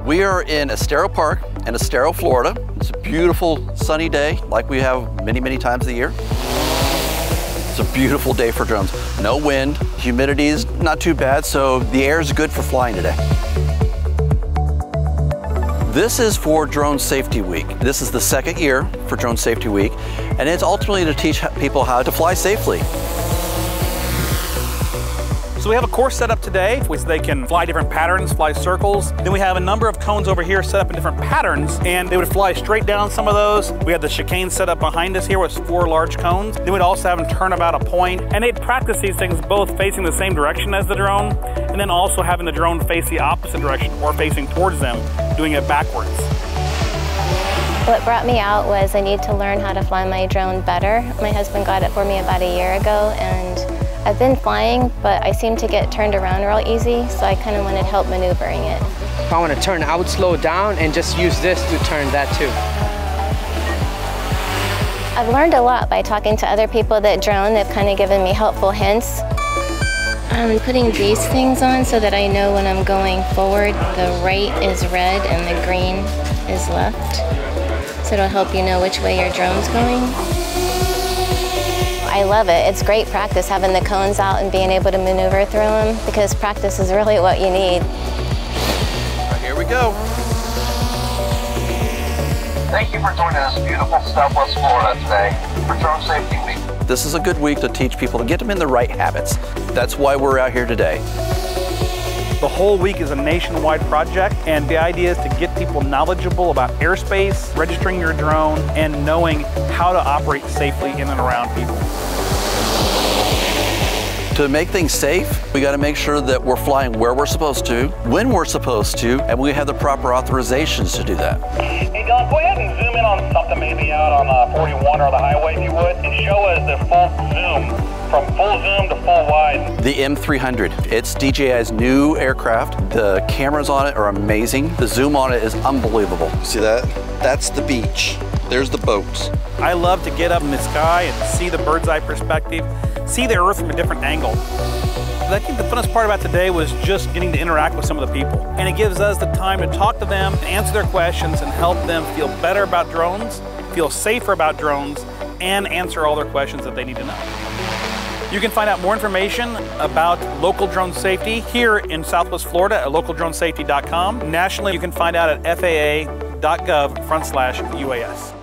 We are in Estero Park in Estero, Florida. It's a beautiful sunny day like we have many, many times a year. It's a beautiful day for drones. No wind, humidity is not too bad, so the air is good for flying today. This is for Drone Safety Week. This is the second year for Drone Safety Week, and it's ultimately to teach people how to fly safely. So we have a course set up today, which they can fly different patterns, fly circles. Then we have a number of cones over here set up in different patterns, and they would fly straight down some of those. We have the chicane set up behind us here with 4 large cones. Then we'd also have them turn about a point, and they'd practice these things both facing the same direction as the drone, and then also having the drone face the opposite direction or facing towards them, doing it backwards. What brought me out was I need to learn how to fly my drone better. My husband got it for me about a year ago, and I've been flying, but I seem to get turned around real easy, so I kind of wanted help maneuvering it. If I want to turn, I would slow down and just use this to turn that too. I've learned a lot by talking to other people that drone. They've kind of given me helpful hints. I'm putting these things on so that I know when I'm going forward, the right is red and the green is left. So it'll help you know which way your drone's going. I love it. It's great practice having the cones out and being able to maneuver through them, because practice is really what you need. Here we go. Thank you for joining us in beautiful Southwest Florida today for Drone Safety Week. This is a good week to teach people to get them in the right habits. That's why we're out here today. The whole week is a nationwide project, and the idea is to get people knowledgeable about airspace, registering your drone, and knowing how to operate safely in and around people. To make things safe, we got to make sure that we're flying where we're supposed to, when we're supposed to, and we have the proper authorizations to do that. Hey Don, go ahead and zoom in on something maybe out on 41 or the highway if you would, and show us the full zoom, from full zoom to full wide. The M300, it's DJI's new aircraft. The cameras on it are amazing. The zoom on it is unbelievable. See that? That's the beach. There's the boats. I love to get up in the sky and see the bird's eye perspective, see the Earth from a different angle. I think the funnest part about today was just getting to interact with some of the people. And it gives us the time to talk to them, answer their questions, and help them feel better about drones, feel safer about drones, and answer all their questions that they need to know. You can find out more information about local drone safety here in Southwest Florida at localdronesafety.com. Nationally, you can find out at faa.gov/UAS.